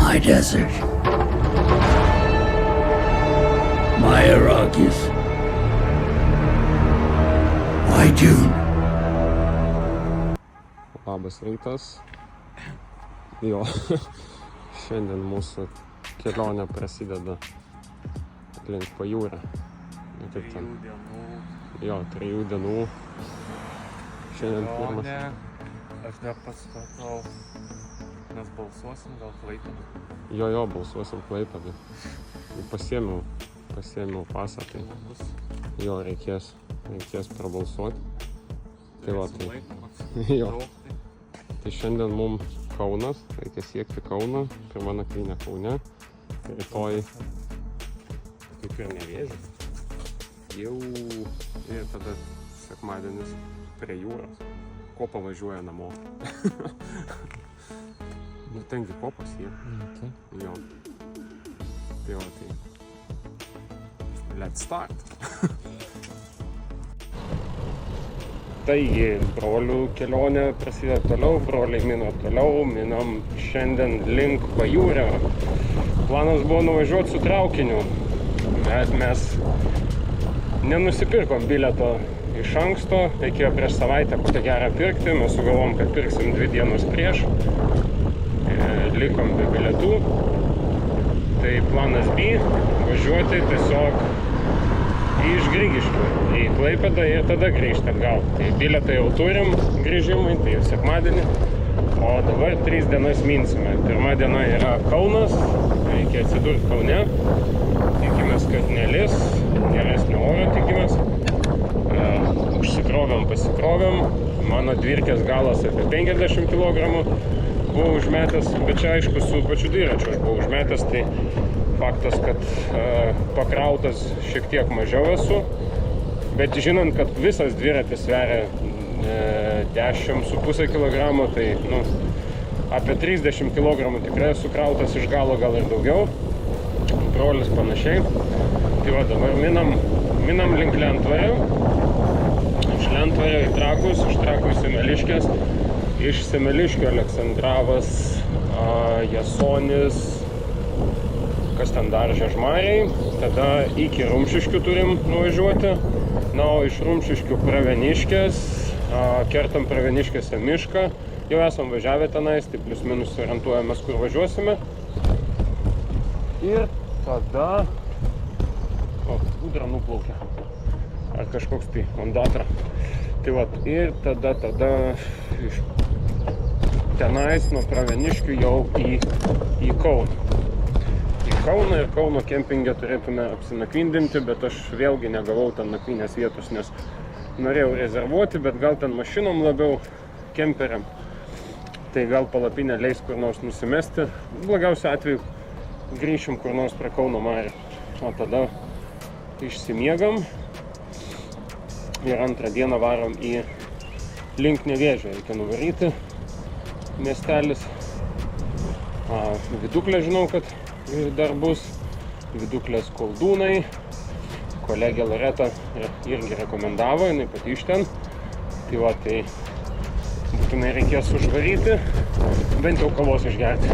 My desert. My Arrakis. My Dune. Labas rytas. Jo, šiandien mūsų kelionė prasideda link pajūrio. Kaip ten? 3 dienų. Jo, 3 dienų. Šiandien pirmas. Aš dar pasakau, mes balsuosim gal Klaipėdą. Jo, balsuosim Klaipėdą. Pasiėmiau pasą, tai jo reikės prabalsuoti. Tai va, jo. Tai šiandien mums Kaunas, reikia siekti Kauną, pirma nakvynė Kaune, rytoj kaip ir Nevėžis. Jau ir tada sekmadienis prie jūros, kopą važiuoja namo. Nu, tengi kopas jie. Jo. Tai va, tai let's start. Taigi, brolių kelionė prasideda toliau, broliai mino toliau, minam šiandien link pajūrio. Planas buvo nuvažiuoti su traukiniu, bet mes nenusipirkom bilieto iš anksto, reikėjo prieš savaitę kokią gerą pirkti, mes sugalvom, kad pirksim 2 dienos prieš, likom be bilietų. Tai planas B, važiuoti tiesiog iš Grigiškių į Klaipėdą ir tada grįžti atgal. Tai bilietą jau turim grįžimui, tai jau sekmadienį, o dabar 3 dienas minsime. Pirma diena yra Kaunas, reikia atsidurti Kaune, tikimės, kad nelis, geresnio oro tikimės. Pasikrovėm, mano dvirkės galas apie 50 kg buvau užmetęs, bet čia aišku su pačiu dviračiu aš buvau užmetęs, tai faktas, kad pakrautas šiek tiek mažiau esu, bet žinant, kad visas dviratis sveria 10,5 kg, tai apie 30 kg tikrai sukrautas iš galo, gal ir daugiau, brolis panašiai. Tai va, dabar minam link Lentvario, iš Lentvario į Trakus, iš Trakų į Semeliškės, iš Semeliškio Aleksandravas, Jasonis, kas ten dar, Žiežmariai, tada iki Rumšiškių turim nuvažiuoti, o iš Rumšiškių Praveniškės, kertam Praveniškėse mišką, jau esam važiavę tenais, tai plius minus orientuojamės, kur važiuosime. Ir tada, ūdra nuplaukia, ar kažkoks tai ondatra. Tai va, ir tada iš tenais nuo Praveniškių jau į Kauną. Kauną ir Kauno kempingę turėtume apsinakvindinti, bet aš vėlgi negavau ten nakvynės vietos, nes norėjau rezervuoti, bet gal ten mašinom labiau, kemperiam. Tai gal palapinę leis kur nors nusimesti. Blogiausiu atveju grįšim kur nors prie Kauno marių. O tada išsimiegam ir antrą dieną varom į link Nevėžio. Reikia nuvaryti miestelis. Viduklę žinau, kad dar bus, Viduklės Koldūnai, kolegė Loreta irgi rekomendavo, jinai pati iš ten. Tai va, tai būtinai reikės užvaryti, bent jau kavos išgerti,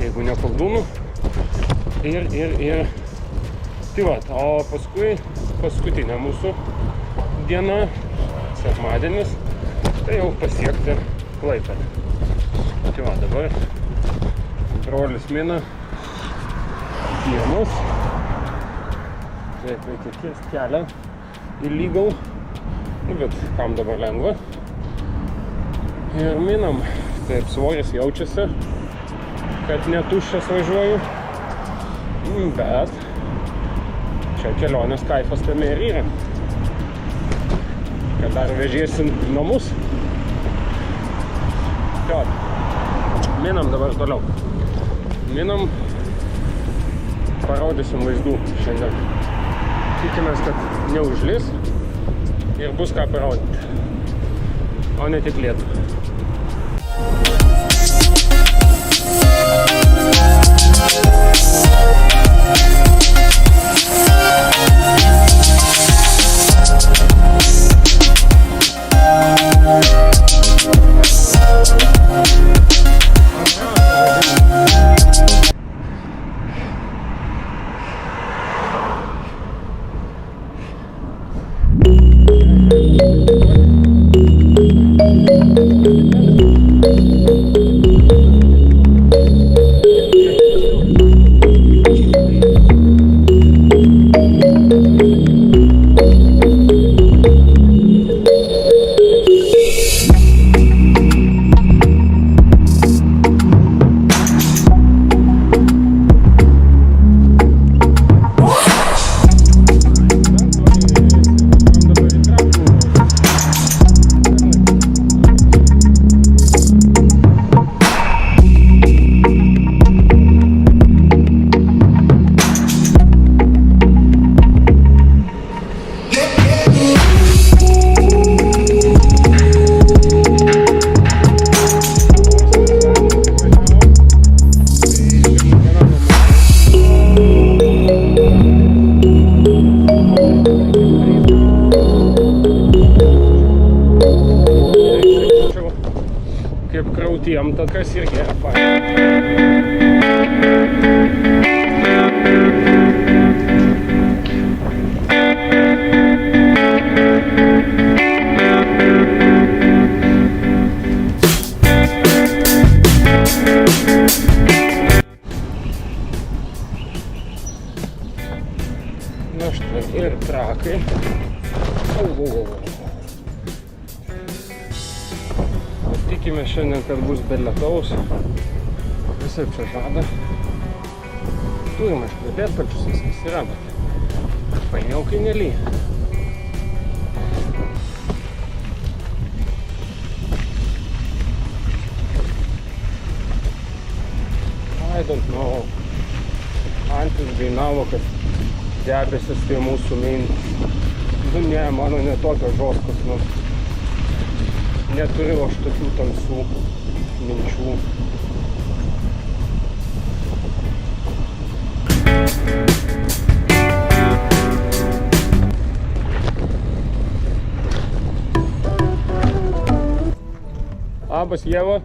jeigu ne Koldūnų. Ir tai va, o paskui paskutinė mūsų diena, sekmadienis, tai jau pasiekti Klaipėdą. Tai va, dabar brolis mina pirmus. Taip, reikia kirsti kelią illegal, bet kam dabar lengva. Ir minam, taip svoris jaučiasi, kad netuščias važiuoju, bet čia kelionės kaifas tame ir yra, kad dar vežiesi namus. Jo, minam dabar toliau. Minam, parodysim vaizdų šiandien. Tikimės, kad neužlis ir bus ką parodyti, o ne tik lietų. kas irgi yra faina. Na štai ir trakai. Tikime šiandien, kad bus be lietaus. Visai čia žada. Turim aišku lietpačius, viskas yra, bet fainiau kai nelyja. I don't know. Antis dainavo, kad debesis tai mūsų mintys. Nu ne, mano ne tokios žoskos, nu. Neturiu aš tokių tamsių minčių. Labas, Ieva.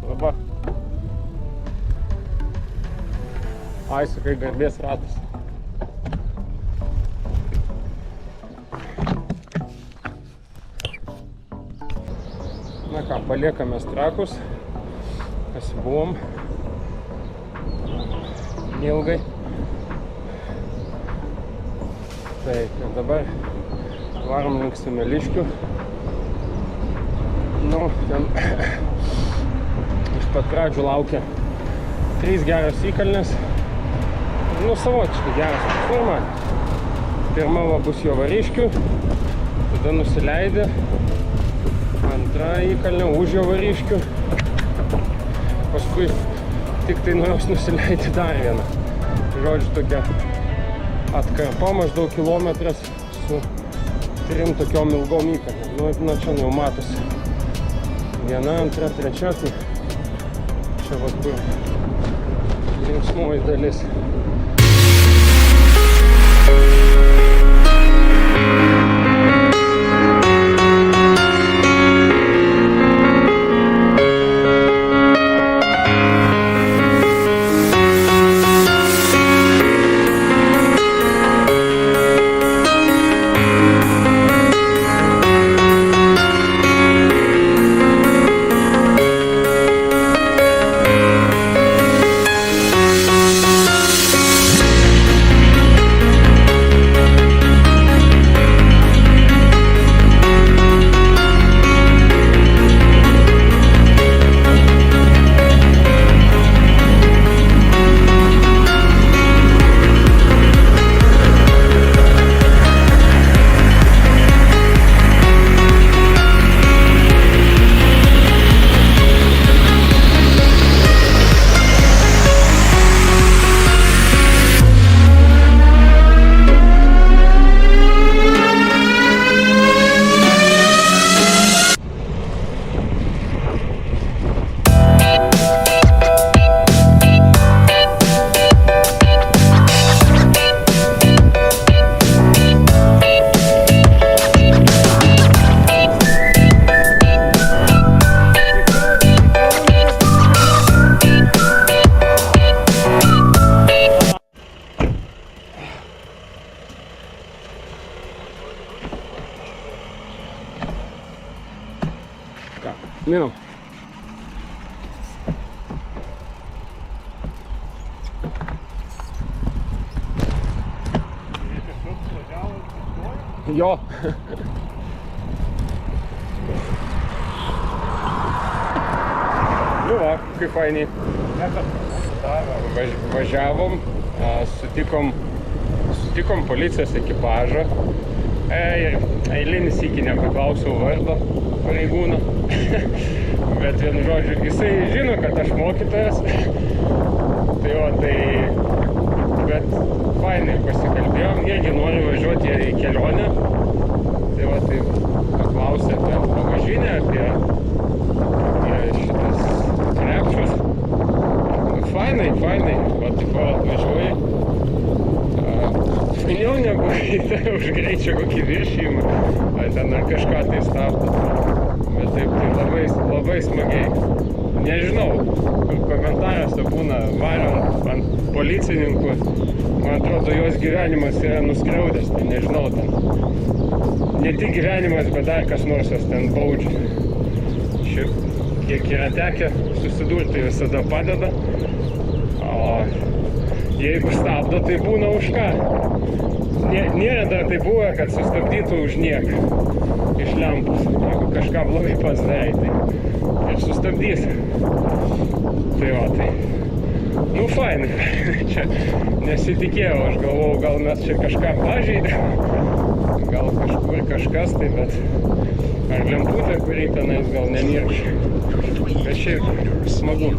Laba. Ai, sakai, garbės ratas. Na ką, paliekame trakus. Pasibuvom. Neilgai. Taip, ir dabar varom link Semeliškių. Nu, ten iš pat pradžių laukia 3 geros įkalnės. Nu, savotiškai geras, normaliai. Pirma va bus Jovariškių, tada nusileidė. Antra įkalnė už Jovariškių. Paskui tik tai nuo jos nusileidė dar vieną. Žodžiu, tokia atkarpa maždaug kilometras su 3 tokiom ilgom įkalnėm. Nu, čia jau matosi. Viena, antra, trečia, tai čia va kur linksmoji dalis. Minam. Jo. Nu va, kaip fainiai. Važiavom, sutikom policijos ekipažą. Ir eilinis iki nepaklausiau vardo pareigūno. Bet vienu žodžiu, jisai žino, kad aš mokytojas. Tai va, bet fainai pasikalbėjom, irgi nori važiuoti į kelionę. Tai va, tai paklausė apie bagažinę, apie šitas krepšius. Fainai, va, tipo, atvažiuoji. Fainiau negu už greičio kokį viršijimą, ten kažką tai stabdo. Bet taip tai labai smagiai. Nežinau, kur komentaruose būna varom ant policininkų. Man atrodo, jos gyvenimas yra nuskriaudęs, tai nežinau, ten ne tik gyvenimas, bet dar kas nors jos ten baudžia. Šiaip, kiek yra tekę susidurti, visada padeda. O jeigu stabdo, tai būna už ką. Nėra dar tai buvo, kad sustabdytų už nieką iš lempos. Jeigu kažką blogai pats darai, tai ir sustabdys. Tai va, tai... Nu, fainai. Čia nesitikėjau, aš galvojau, gal mes čia kažką pažeidėm. Gal kažkur kažkas, tai bet... Ar lemputė, kurį tenais gal nenirkšė. Bet šiaip smagu.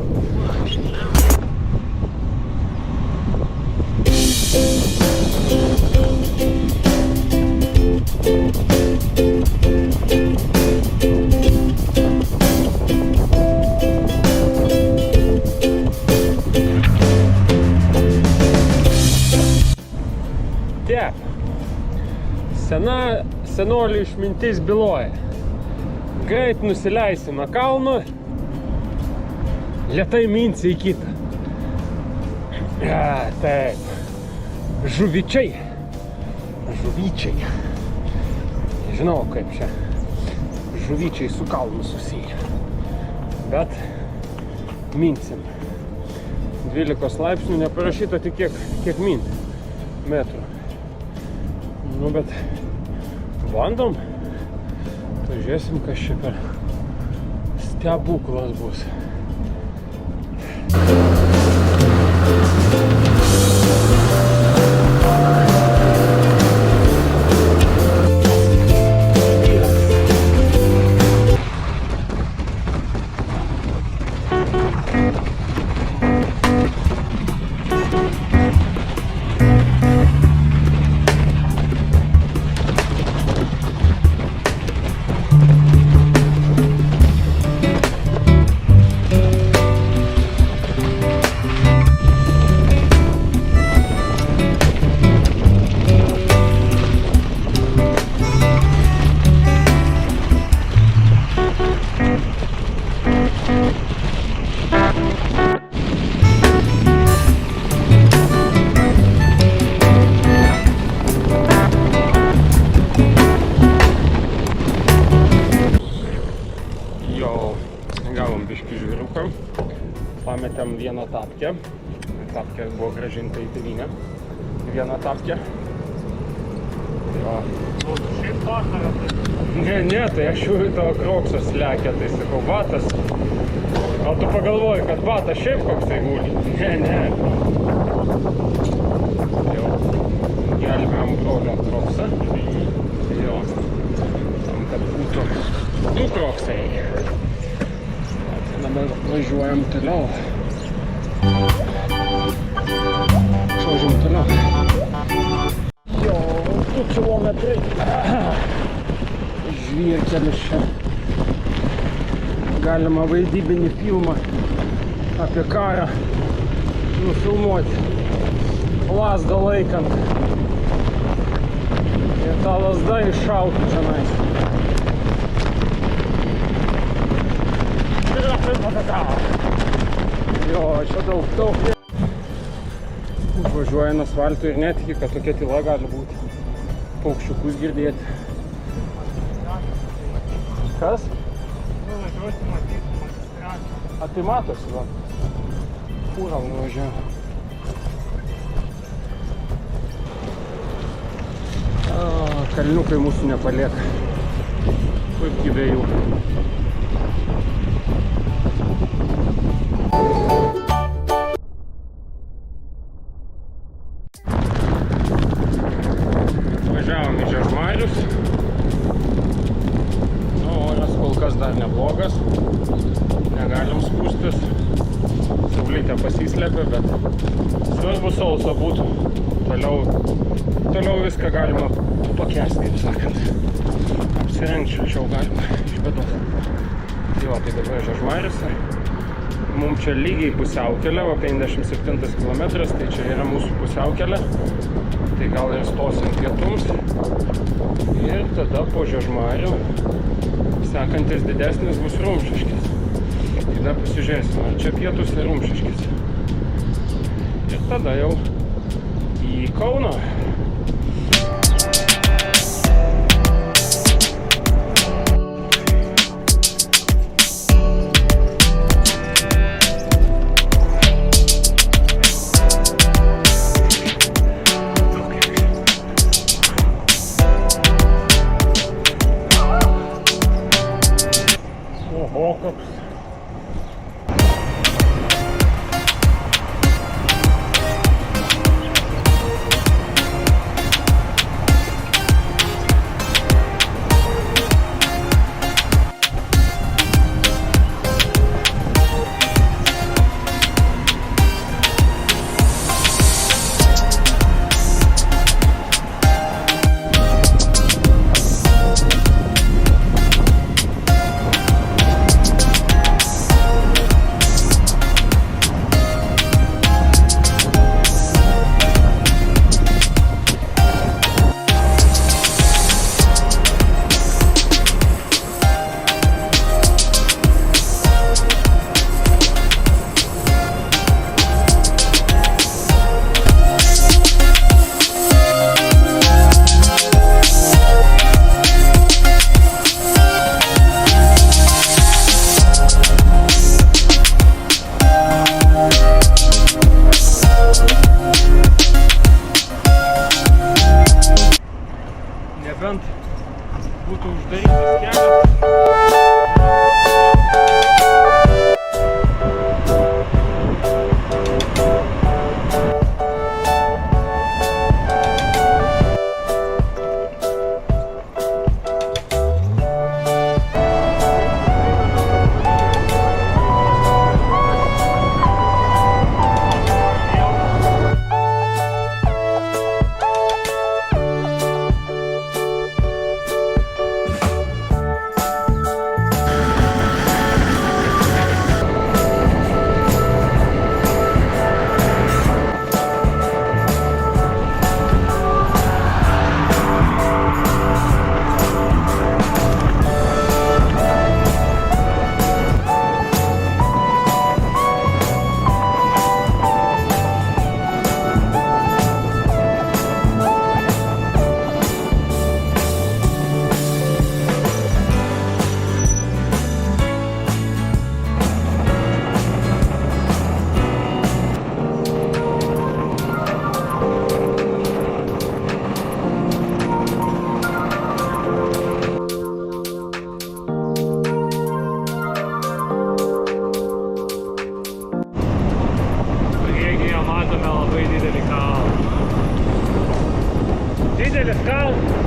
Senolių išmintis byloja. Greit nusileisi nuo kalno, lėtai minsi į kitą. Taip. Žuvyčiai. Nežinau, kaip čia žuvyčiai su kalnu susiję. Bet minsim. 12 laipsnių neparašyta tik kiek min metrų. Nu, bet bandom. Pažiūrėsim, kas čia per stebuklas bus. Pametėm vieną tapkę. Tapkė buvo grąžinta į tėvynę. Vieną tapkę. Ne, tai aš žiūriu tavo kroksas lekia, tai sakau, batas. O tu pagalvoji, kad batas šiaip koksai guli? Ne. Jo, gelbėjom brolio kroksą. Jo, tam, kad būtų du kroksai. Dabar važiuojam toliau. Šaužiam toliau. Jo, 2 kilometrai. Žvyrkelis čia. Galima vaidybinį filmą apie karą nufilmuoti. Lazdą laikant. Ir ta lazda iššautų čionais. Jo, čia daug. Važiuoja ant asfalto ir netiki, kad tokia tyla gali būti. Paukščiukus girdėti. Kas? Nuvažiuosi, matysi, magistralę. A tai matosi, va. Fūra nuvažiavo. Kalniukai mūsų nepalieka. Puikiai be jų. Važiavom į Žiežmarius. Oras kol kas dar neblogas. Negalim skųstis. Saulytė pasislepia, bet svarbu sausa būtų. Toliau viską galima pakęsti, kaip sakant. Apsirengti šilčiau galima iš bėdos. Tai va, tai dabar Žiežmarius. Mums čia lygiai pusiaukelė, o 57 km, tai čia yra mūsų pusiaukelė. Tai gal ir stosim pietums. Ir tada po Žiežmarių sekantis didesnis bus Rumšiškės. Tada pasižiūrėsim, ar čia pietus ir Rumšiškės. Ir tada jau į Kauną. Oho, koks. Nebent būtų uždarytas kelias. Didelis kalnas.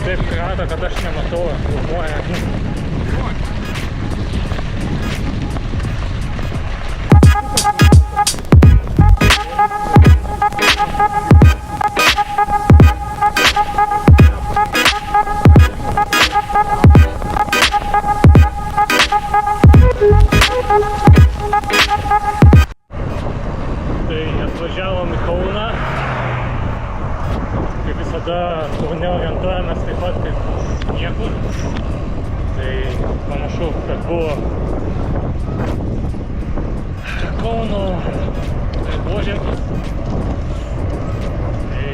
Taip krata, kad aš nematau, filmuoja akis. Tai atvažiavom į Kauną. Kaip visada Kaune orientuojamės taip pat kaip niekur. Tai panašu, kad buvo Kauno požemis. Tai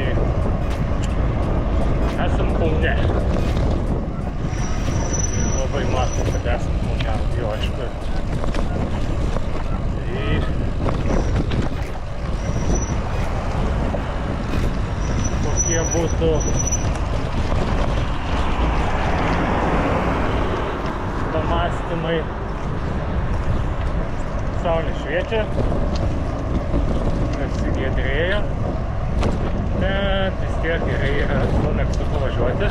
kurie būtų pamąstymai. Saulė šviečia, apsigiedrėjo, bet vis tiek gerai yra su megztuku važiuoti.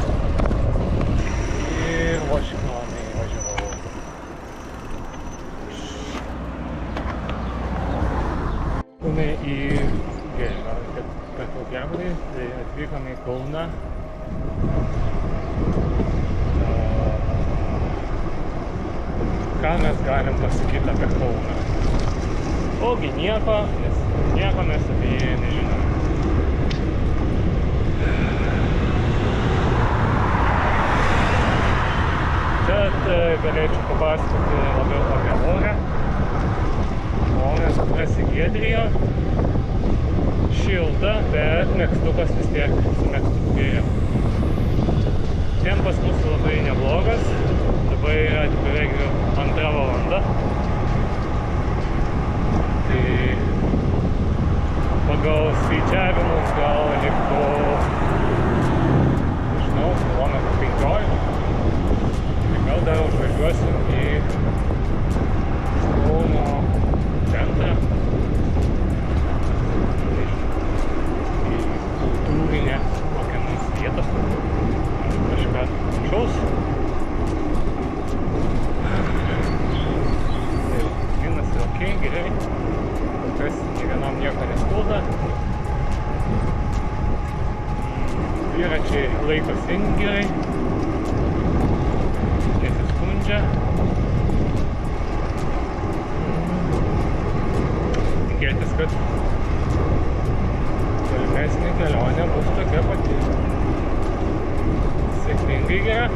Ir Washingtonai važiavau. Kūnai į Gerbrai, tai atvykome į Kauną. Ką mes galim pasakyti apie Kauną? Ogi nieko, nes nieko mes apie jį nežinom. Tad galėčiau papasakoti labiau apie orą. Oras prasigiedrijo, šilta, bet megztukas vis tiek su megztukėje. Tempas mūsų labai neblogas, dabar yra beveik 2 valanda. Tai pagal skaičiavimus gal liktų, nežinau, kilometrų 15. Tai gal dar užvažiuosim į Kauno centrą, į kultūrinę kokią nors vietą, kažką panašaus. Ginasi ok, gerai, kol kas nė vienam nieko neskauda. Dviračiai laikosi gerai, nesiskundžia. Tikėtis, kad tolimesnė kelionė bus tokia pati sėkmingai gera.